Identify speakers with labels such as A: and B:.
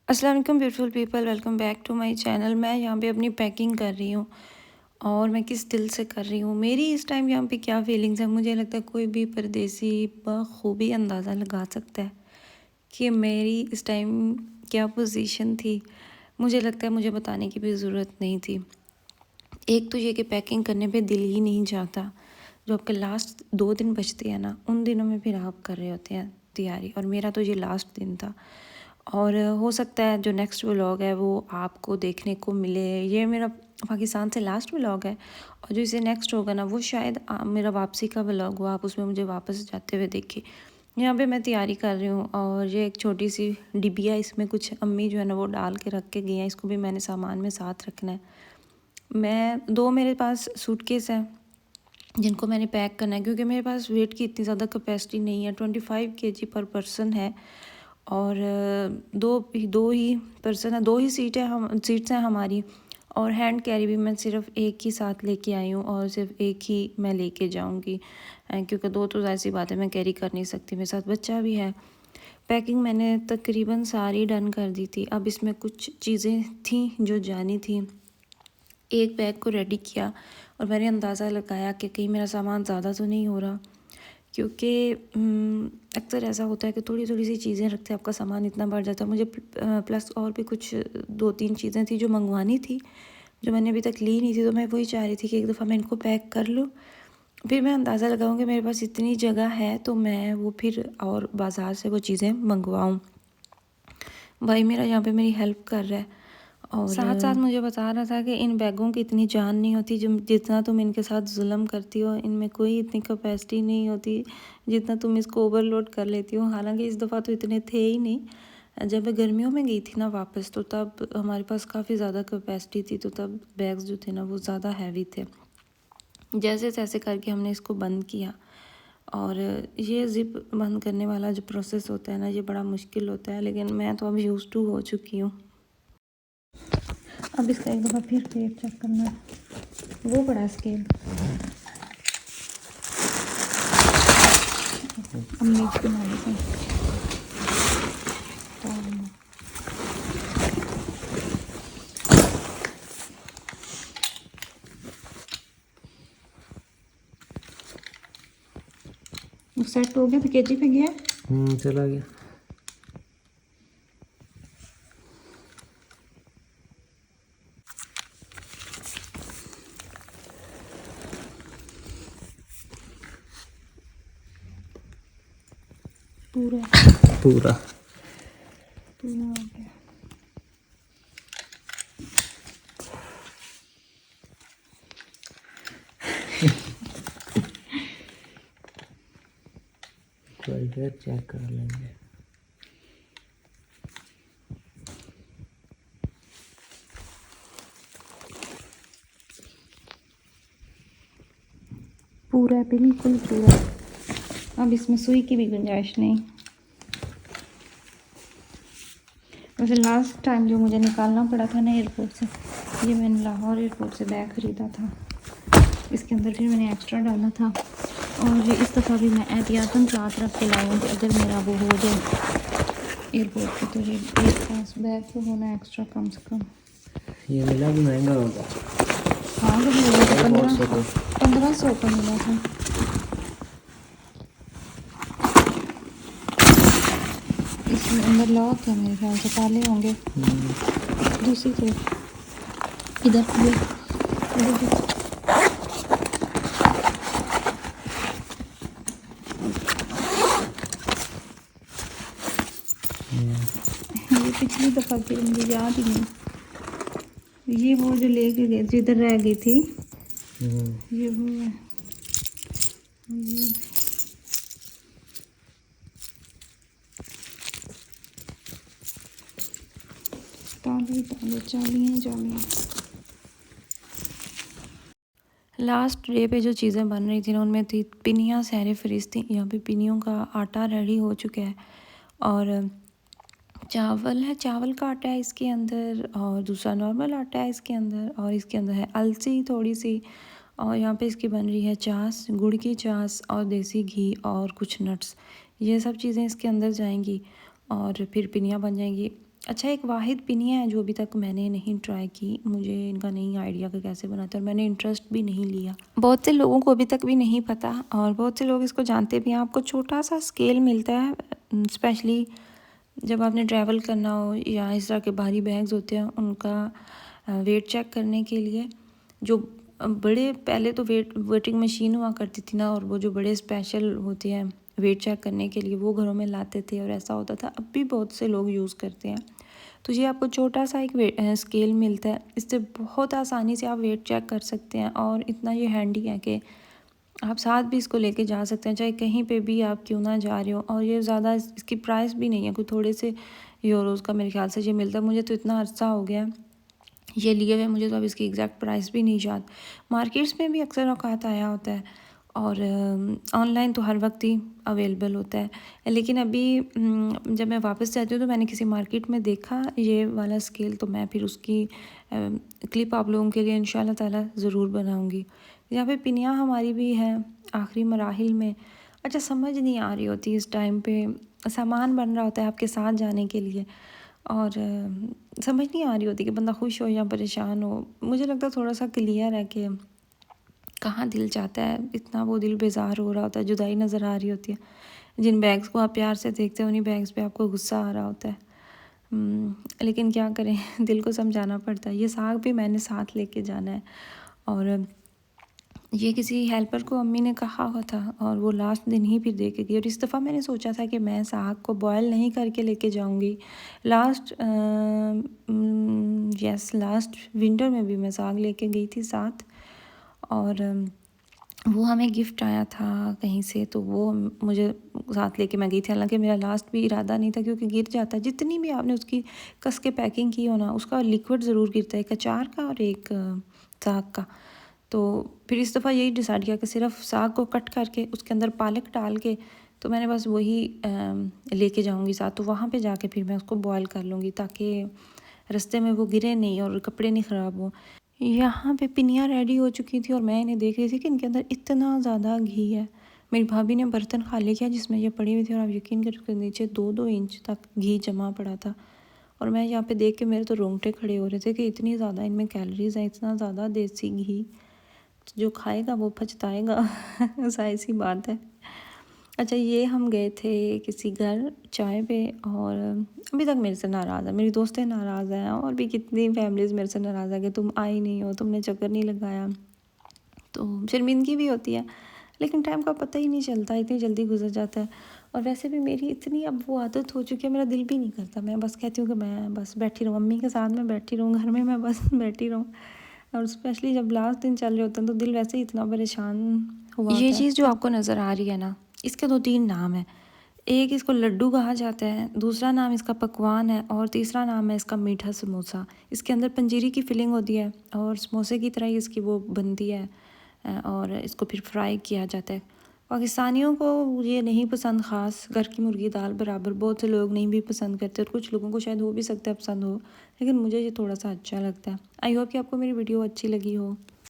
A: अस्सलाम वालेकुम beautiful people, welcome back to my channel. मैं यहाँ पे अपनी पैकिंग कर रही हूँ और मैं किस दिल से कर रही हूँ। मेरी इस टाइम यहाँ पे क्या फीलिंग्स है, मुझे लगता है कोई भी परदेसी बखूबी अंदाज़ा लगा सकता है कि मेरी इस टाइम क्या पोजीशन थी। मुझे लगता है मुझे बताने की भी ज़रूरत नहीं थी। एक तो ये कि पैकिंग करने पे दिल ही नहीं चाहता। जो आपके लास्ट 2 दिन बचते हैं ना, उन दिनों में फिर आप कर रहे होते हैं तैयारी, और मेरा तो ये लास्ट दिन था। और हो सकता है जो नेक्स्ट व्लॉग है वो आपको देखने को मिले। ये मेरा पाकिस्तान से लास्ट व्लॉग है, और जो इसे नेक्स्ट होगा ना वो शायद मेरा वापसी का व्लॉग हो, आप उसमें मुझे वापस जाते हुए देखिए। यहाँ पे मैं तैयारी कर रही हूँ, और ये एक छोटी सी डिबिया, इसमें कुछ अम्मी जो है ना वो डाल के रख के गई हैं। इसको भी मैंने सामान में साथ रखना है। मेरे पास सूटकेस हैं जिनको मैंने पैक करना है, क्योंकि मेरे पास वेट की इतनी ज़्यादा कैपेसिटी नहीं है। 25 kg पर पर्सन है, और दो ही पर्सन है, 2 ही सीट्स हैं हमारी। और हैंड कैरी भी मैं सिर्फ एक ही साथ लेके आई हूँ, और सिर्फ एक ही मैं लेके जाऊँगी, क्योंकि 2 तो ज़ाहिर सी बात है मैं कैरी कर नहीं सकती, मेरे साथ बच्चा भी है। पैकिंग मैंने तकरीबन सारी डन कर दी थी। अब इसमें कुछ चीज़ें थी जो जानी थी। एक बैग को रेडी किया और मैंने अंदाज़ा लगाया कि कहीं मेरा सामान ज़्यादा तो नहीं हो रहा, क्योंकि अक्सर ऐसा होता है कि थोड़ी थोड़ी सी चीज़ें रखते हैं आपका सामान इतना बढ़ जाता है। मुझे प्लस और भी कुछ 2-3 चीज़ें थी जो मंगवानी थी, जो मैंने अभी तक ली नहीं थी। तो मैं वही चाह रही थी कि एक दफ़ा मैं इनको पैक कर लूँ, फिर मैं अंदाज़ा लगाऊँ कि मेरे पास इतनी जगह है तो मैं वो फिर और बाज़ार से वो चीज़ें मंगवाऊँ। भाई मेरा यहाँ पे मेरी हेल्प कर रहा है, और साथ साथ मुझे बता रहा था कि इन बैगों की इतनी जान नहीं होती जो जितना तुम इनके साथ जुल्म करती हो। इनमें कोई इतनी कैपेसिटी नहीं होती जितना तुम इसको ओवरलोड कर लेती हो। हालांकि इस दफ़ा तो इतने थे ही नहीं। जब मैं गर्मियों में गई थी ना वापस, तो तब हमारे पास काफ़ी ज़्यादा कैपेसिटी थी, तो तब बैग्स जो थे ना वो ज़्यादा हैवी थे। जैसे तैसे करके हमने इसको बंद किया, और ये ज़िप बंद करने वाला जो प्रोसेस होता है ना, ये बड़ा मुश्किल होता है, लेकिन मैं तो अब यूज़ टू हो चुकी हूँ। अब इसका एक दफ़ा फिर वेट चेक करना है। वो बड़ा स्केल अम्मी की नाली से सेट हो गया, तो केजी पे गया।
B: चला गया।
A: पूरा
B: पूरा
A: पूरा हो गया।
B: थोड़ी देर चेक कर लेंगे।
A: पूरा बिल्कुल पूरा। अब इसमें सुई की भी गुंजाइश नहीं। वैसे लास्ट टाइम जो मुझे निकालना पड़ा था ना एयरपोर्ट से, ये मैंने लाहौर एयरपोर्ट से बैग ख़रीदा था। इसके अंदर फिर मैंने एक्स्ट्रा डाला था, और इस दफ़ा भी मैं एहतियातन साथ रख के लाई हूँ कि अगर मेरा वो हो जाए एयरपोर्ट पे, तो ये एक पास बैग तो होना एक्स्ट्रा कम से कम।
B: ये मिला भी महंगा होगा।
A: हाँ तो मुझे 1500 का मिला था। इसमें अंदर लॉक है, मेरे ख्याल से ताले होंगे। दूसरी तरफ इधर भी, इधर भी। ये पिछली दफ़ा की मुझे याद ही नहीं। ये वो जो लेके गए जिधर रह गई थी, ये वो है। ये ताले ताले, चाबियाँ चाबियाँ। लास्ट डे पे जो चीज़ें बन रही थी ना, उनमें थी पिनियाँ सहरे फ्रीज थी। यहाँ पे पिनियों का आटा रेडी हो चुका है, और चावल है, चावल का आटा है इसके अंदर, और दूसरा नॉर्मल आटा है इसके अंदर, और इसके अंदर है अलसी थोड़ी सी, और यहाँ पे इसकी बन रही है चास, गुड़ की चास, और देसी घी, और कुछ नट्स। ये सब चीज़ें इसके अंदर जाएंगी, और फिर पिनियाँ बन जाएंगी। अच्छा, एक वाहिद पिनिया है जो अभी तक मैंने नहीं ट्राई की, मुझे इनका नहीं आइडिया कि कैसे बनाते हैं और मैंने इंटरेस्ट भी नहीं लिया। बहुत से लोगों को अभी तक भी नहीं पता और बहुत से लोग इसको जानते भी हैं। आपको छोटा सा स्केल मिलता है, स्पेशली जब आपने ट्रैवल करना हो या इस तरह के भारी बैग्स होते हैं उनका वेट चेक करने के लिए। जो बड़े पहले तो वेटिंग मशीन हुआ करती थी ना, और वो जो बड़े स्पेशल होते हैं वेट चेक करने के लिए वो घरों में लाते थे और ऐसा होता था। अब भी बहुत से लोग यूज़ करते हैं। तो ये आपको छोटा सा एक स्केल मिलता है, इससे बहुत आसानी से आप वेट चेक कर सकते हैं और इतना ये हैंडी है कि आप साथ भी इसको लेके जा सकते हैं, चाहे कहीं पे भी आप क्यों ना जा रहे हो। और ये ज़्यादा इसकी प्राइस भी नहीं है, कोई थोड़े से यूरोज़ का मेरे ख्याल से ये मिलता है। मुझे तो इतना अर्सा हो गया ये लिए हुए, मुझे तो अब इसकी एग्जैक्ट प्राइस भी नहीं याद। मार्केट्स में भी अक्सर औकात आया होता है और ऑनलाइन तो हर वक्त ही अवेलेबल होता है। लेकिन अभी जब मैं वापस जाती हूँ तो मैंने किसी मार्केट में देखा ये वाला स्केल, तो मैं फिर उसकी क्लिप आप लोगों के लिए इंशाल्लाह ताला ज़रूर बनाऊँगी। यहाँ पे पिनिया हमारी भी है आखिरी मराहिल में। अच्छा, समझ नहीं आ रही होती इस टाइम पे, सामान बन रहा होता है आपके साथ जाने के लिए और समझ नहीं आ रही होती कि बंदा खुश हो या परेशान हो। मुझे लगता है थोड़ा सा क्लियर है कि कहाँ दिल चाहता है, इतना वो दिल बेजार हो रहा होता है, जुदाई नज़र आ रही होती है। जिन बैग्स को आप प्यार से देखते हैं उन्हीं बैग्स पे आपको गुस्सा आ रहा होता है। लेकिन क्या करें दिल को समझाना पड़ता है। ये साग भी मैंने साथ लेके जाना है और ये किसी हेल्पर को अम्मी ने कहा हुआ था और वो लास्ट दिन ही फिर दे के गई। और इस दफ़ा मैंने सोचा था कि मैं साग को बॉयल नहीं करके लेके जाऊंगी। लास्ट विंटर में भी मैं साग लेके गई थी साथ और वो हमें गिफ्ट आया था कहीं से, तो वो मुझे साथ लेके मैं गई थी। हालांकि मेरा लास्ट भी इरादा नहीं था क्योंकि गिर जाता है, जितनी भी आपने उसकी कस के पैकिंग की हो ना, उसका लिक्विड ज़रूर गिरता है, एक अचार का और एक साग का। तो फिर इस दफ़ा यही डिसाइड किया कि सिर्फ साग को कट करके उसके अंदर पालक डाल के, तो मैंने बस वही लेके जाऊंगी साथ। तो वहाँ पे जाके फिर मैं उसको बॉयल कर लूँगी ताकि रास्ते में वो गिरे नहीं और कपड़े नहीं ख़राब हो। यहाँ पे पिनियाँ रेडी हो चुकी थी और मैं इन्हें देख रही थी कि इनके अंदर इतना ज़्यादा घी है। मेरी भाभी ने बर्तन खाली किया जिसमें ये पड़ी हुई थी और आप यकीन करें उसके नीचे 2-2 इंच तक घी जमा पड़ा था। और मैं यहाँ पे देख के मेरे तो रोंगटे खड़े हो रहे थे कि इतनी ज़्यादा इनमें कैलोरीज हैं, इतना ज़्यादा देसी घी, जो खाएगा वो पछताएगा ज़ाहिर सी बात है। अच्छा, ये हम गए थे किसी घर चाय पे और अभी तक मेरे से नाराज़ है, मेरी दोस्तें नाराज़ हैं और भी कितनी फैमिलीज़ मेरे से नाराज़ है कि तुम आई नहीं हो, तुमने चक्कर नहीं लगाया। तो शर्मिंदगी भी होती है, लेकिन टाइम का पता ही नहीं चलता, इतनी जल्दी गुजर जाता है। और वैसे भी मेरी इतनी अब वो आदत हो चुकी है, मेरा दिल भी नहीं करता, मैं बस कहती हूँ कि मैं बस बैठी रहूँ, मम्मी के साथ में बैठी रहूँ, घर में मैं बस बैठी रहूँ। और स्पेशली जब लास्ट दिन चल रहे होते हैं तो दिल वैसे ही इतना परेशान हुआ होता है। ये चीज़ जो आपको नज़र आ रही है ना, इसके 2-3 नाम हैं। एक इसको लड्डू कहा जाता है, दूसरा नाम इसका पकवान है और तीसरा नाम है इसका मीठा समोसा। इसके अंदर पंजीरी की फिलिंग होती है और समोसे की तरह ही इसकी वो बनती है और इसको फिर फ्राई किया जाता है। पाकिस्तानियों को ये नहीं पसंद, ख़ास घर की मुर्गी दाल बराबर, बहुत से लोग नहीं भी पसंद करते और कुछ लोगों को शायद हो भी सकता है पसंद हो, लेकिन मुझे ये थोड़ा सा अच्छा लगता है। आई होप कि आपको मेरी वीडियो अच्छी लगी हो।